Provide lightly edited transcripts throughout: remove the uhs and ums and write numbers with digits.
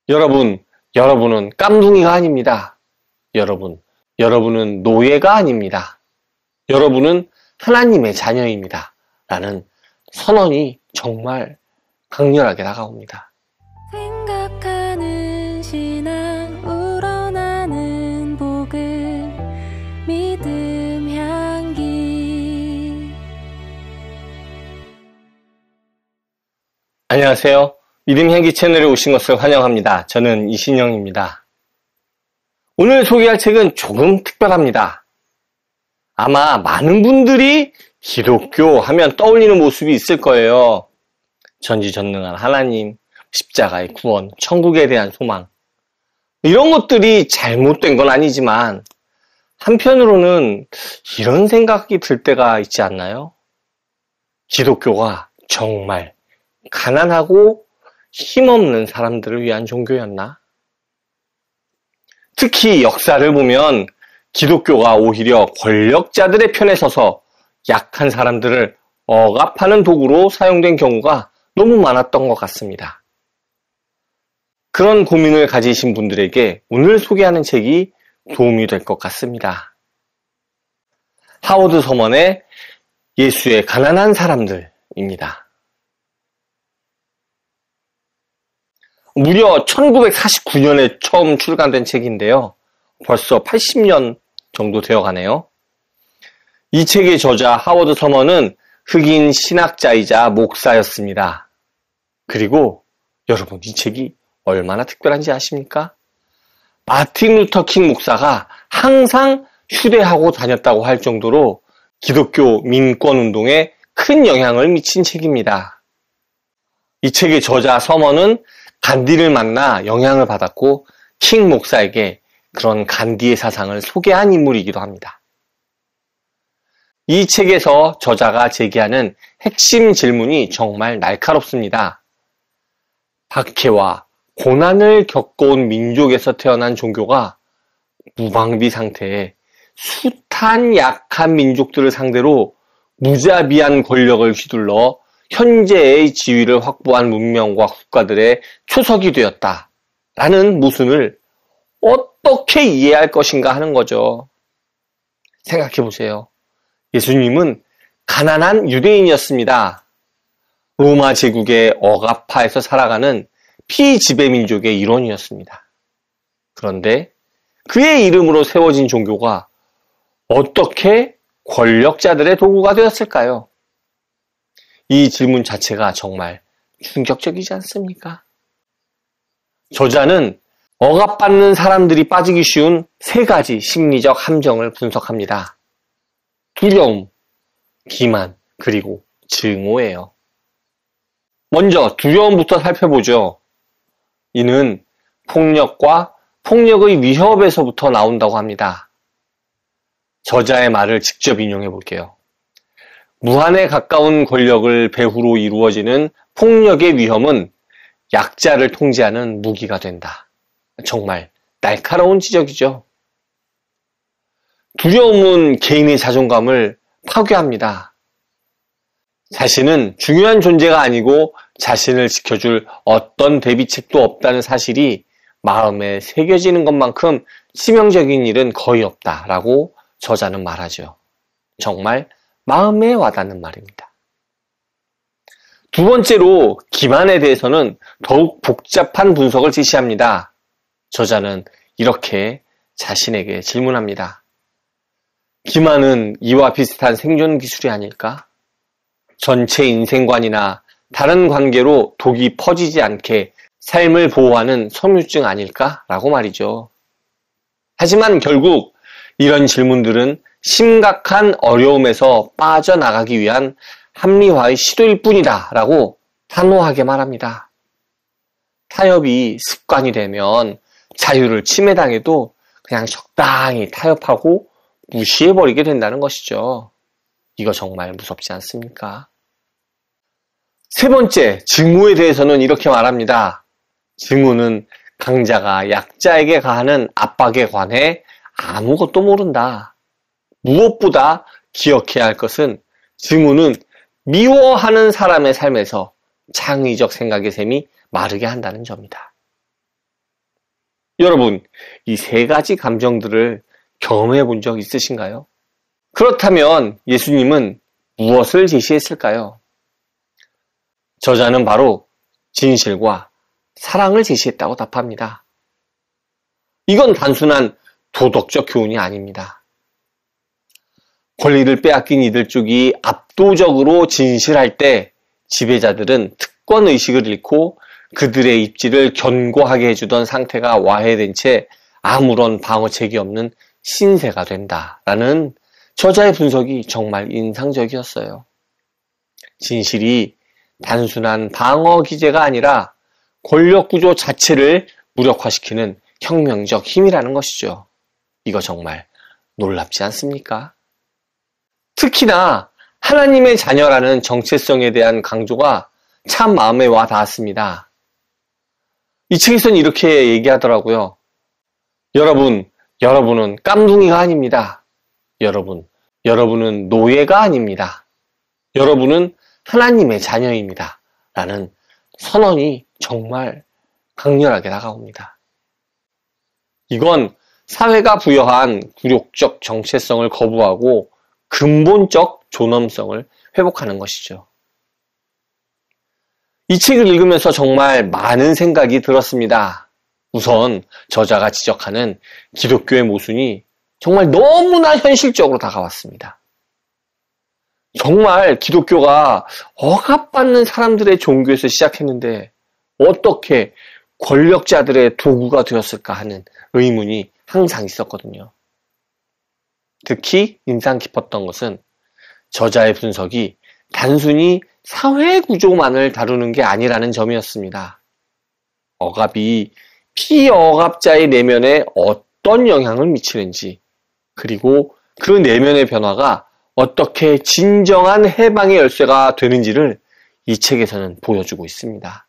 여러분은 깜둥이가 아닙니다. 여러분은 노예가 아닙니다. 여러분은 하나님의 자녀입니다. 라는 선언이 정말 강렬하게 다가옵니다. 생각하는 신앙 우러나는 복음 믿음 향기. 안녕하세요. 믿음 향기 채널에 오신 것을 환영합니다. 저는 이신영입니다. 오늘 소개할 책은 조금 특별합니다. 아마 많은 분들이 기독교 하면 떠올리는 모습이 있을 거예요. 전지전능한 하나님, 십자가의 구원, 천국에 대한 소망. 이런 것들이 잘못된 건 아니지만 한편으로는 이런 생각이 들 때가 있지 않나요? 기독교가 정말 가난하고 힘없는 사람들을 위한 종교였나? 특히 역사를 보면 기독교가 오히려 권력자들의 편에 서서 약한 사람들을 억압하는 도구로 사용된 경우가 너무 많았던 것 같습니다. 그런 고민을 가지신 분들에게 오늘 소개하는 책이 도움이 될 것 같습니다. 하워드 서먼의 예수의 가난한 사람들입니다. 무려 1949년에 처음 출간된 책인데요. 벌써 80년 정도 되어가네요. 이 책의 저자 하워드 서먼은 흑인 신학자이자 목사였습니다. 그리고 여러분, 이 책이 얼마나 특별한지 아십니까? 마틴 루터 킹 목사가 항상 휴대하고 다녔다고 할 정도로 기독교 민권운동에 큰 영향을 미친 책입니다. 이 책의 저자 서먼은 간디를 만나 영향을 받았고 킹 목사에게 그런 간디의 사상을 소개한 인물이기도 합니다. 이 책에서 저자가 제기하는 핵심 질문이 정말 날카롭습니다. 박해와 고난을 겪어온 민족에서 태어난 종교가 무방비 상태에 숱한 약한 민족들을 상대로 무자비한 권력을 휘둘러 현재의 지위를 확보한 문명과 국가들의 초석이 되었다라는 모순을 어떻게 이해할 것인가 하는 거죠. 생각해 보세요. 예수님은 가난한 유대인이었습니다. 로마 제국의 억압하에서 살아가는 피지배민족의 일원이었습니다. 그런데 그의 이름으로 세워진 종교가 어떻게 권력자들의 도구가 되었을까요? 이 질문 자체가 정말 충격적이지 않습니까? 저자는 억압받는 사람들이 빠지기 쉬운 세 가지 심리적 함정을 분석합니다. 두려움, 기만, 그리고 증오예요. 먼저 두려움부터 살펴보죠. 이는 폭력과 폭력의 위협에서부터 나온다고 합니다. 저자의 말을 직접 인용해 볼게요. 무한에 가까운 권력을 배후로 이루어지는 폭력의 위험은 약자를 통제하는 무기가 된다. 정말 날카로운 지적이죠. 두려움은 개인의 자존감을 파괴합니다. 자신은 중요한 존재가 아니고 자신을 지켜줄 어떤 대비책도 없다는 사실이 마음에 새겨지는 것만큼 치명적인 일은 거의 없다라고 저자는 말하죠. 정말 마음에 와닿는 말입니다. 두 번째로 기만에 대해서는 더욱 복잡한 분석을 제시합니다. 저자는 이렇게 자신에게 질문합니다. 기만은 이와 비슷한 생존 기술이 아닐까? 전체 인생관이나 다른 관계로 독이 퍼지지 않게 삶을 보호하는 섬유증 아닐까? 라고 말이죠. 하지만 결국 이런 질문들은 심각한 어려움에서 빠져나가기 위한 합리화의 시도일 뿐이다 라고 단호하게 말합니다. 타협이 습관이 되면 자유를 침해당해도 그냥 적당히 타협하고 무시해버리게 된다는 것이죠. 이거 정말 무섭지 않습니까? 세 번째, 증오에 대해서는 이렇게 말합니다. 증오는 강자가 약자에게 가하는 압박에 관해 아무것도 모른다. 무엇보다 기억해야 할 것은 증오는 미워하는 사람의 삶에서 창의적 생각의 셈이 마르게 한다는 점이다. 여러분, 이 세 가지 감정들을 경험해 본 적 있으신가요? 그렇다면 예수님은 무엇을 제시했을까요? 저자는 바로 진실과 사랑을 제시했다고 답합니다. 이건 단순한 도덕적 교훈이 아닙니다. 권리를 빼앗긴 이들 쪽이 압도적으로 진실할 때 지배자들은 특권의식을 잃고 그들의 입지를 견고하게 해주던 상태가 와해된 채 아무런 방어책이 없는 신세가 된다라는 저자의 분석이 정말 인상적이었어요. 진실이 단순한 방어 기제가 아니라 권력 구조 자체를 무력화시키는 혁명적 힘이라는 것이죠. 이거 정말 놀랍지 않습니까? 특히나 하나님의 자녀라는 정체성에 대한 강조가 참 마음에 와 닿았습니다. 이 책에서는 이렇게 얘기하더라고요. 여러분은 깜둥이가 아닙니다. 여러분은 노예가 아닙니다. 여러분은 하나님의 자녀입니다. 라는 선언이 정말 강렬하게 다가옵니다. 이건 사회가 부여한 굴욕적 정체성을 거부하고 근본적 존엄성을 회복하는 것이죠. 이 책을 읽으면서 정말 많은 생각이 들었습니다. 우선 저자가 지적하는 기독교의 모순이 정말 너무나 현실적으로 다가왔습니다. 정말 기독교가 억압받는 사람들의 종교에서 시작했는데 어떻게 권력자들의 도구가 되었을까 하는 의문이 항상 있었거든요. 특히 인상 깊었던 것은 저자의 분석이 단순히 사회 구조만을 다루는 게 아니라는 점이었습니다. 억압이 피억압자의 내면에 어떤 영향을 미치는지, 그리고 그 내면의 변화가 어떻게 진정한 해방의 열쇠가 되는지를 이 책에서는 보여주고 있습니다.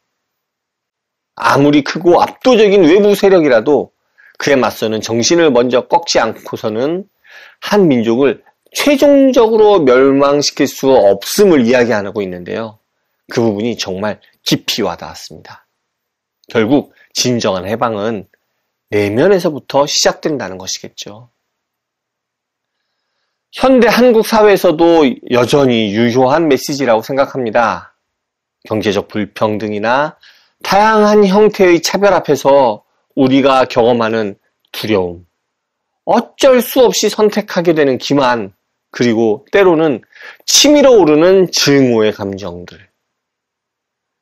아무리 크고 압도적인 외부 세력이라도 그에 맞서는 정신을 먼저 꺾지 않고서는 한 민족을 최종적으로 멸망시킬 수 없음을 이야기하고 있는데요. 그 부분이 정말 깊이 와닿았습니다. 결국 진정한 해방은 내면에서부터 시작된다는 것이겠죠. 현대 한국 사회에서도 여전히 유효한 메시지라고 생각합니다. 경제적 불평등이나 다양한 형태의 차별 앞에서 우리가 경험하는 두려움, 어쩔 수 없이 선택하게 되는 기만, 그리고 때로는 치밀어 오르는 증오의 감정들.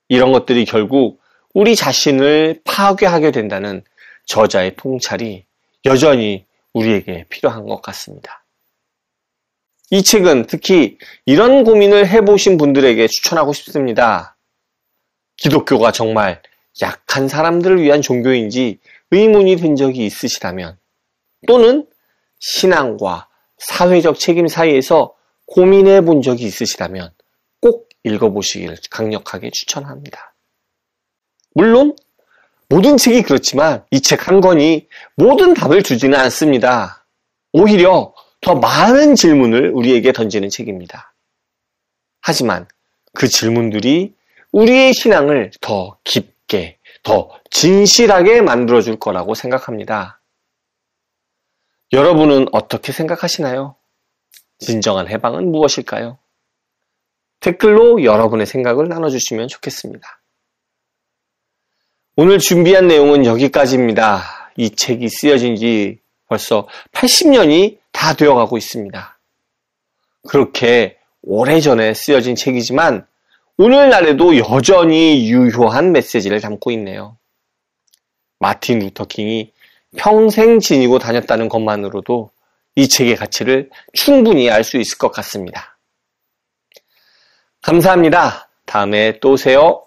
이런 것들이 결국 우리 자신을 파괴하게 된다는 저자의 통찰이 여전히 우리에게 필요한 것 같습니다. 이 책은 특히 이런 고민을 해보신 분들에게 추천하고 싶습니다. 기독교가 정말 약한 사람들을 위한 종교인지 의문이 든 적이 있으시다면, 또는 신앙과 사회적 책임 사이에서 고민해 본 적이 있으시다면 꼭 읽어보시기를 강력하게 추천합니다. 물론 모든 책이 그렇지만 이 책 한 권이 모든 답을 주지는 않습니다. 오히려 더 많은 질문을 우리에게 던지는 책입니다. 하지만 그 질문들이 우리의 신앙을 더 깊게, 더 진실하게 만들어줄 거라고 생각합니다. 여러분은 어떻게 생각하시나요? 진정한 해방은 무엇일까요? 댓글로 여러분의 생각을 나눠주시면 좋겠습니다. 오늘 준비한 내용은 여기까지입니다. 이 책이 쓰여진 지 벌써 80년이 다 되어가고 있습니다. 그렇게 오래전에 쓰여진 책이지만 오늘날에도 여전히 유효한 메시지를 담고 있네요. 마틴 루터 킹이 평생 지니고 다녔다는 것만으로도 이 책의 가치를 충분히 알 수 있을 것 같습니다. 감사합니다. 다음에 또 오세요.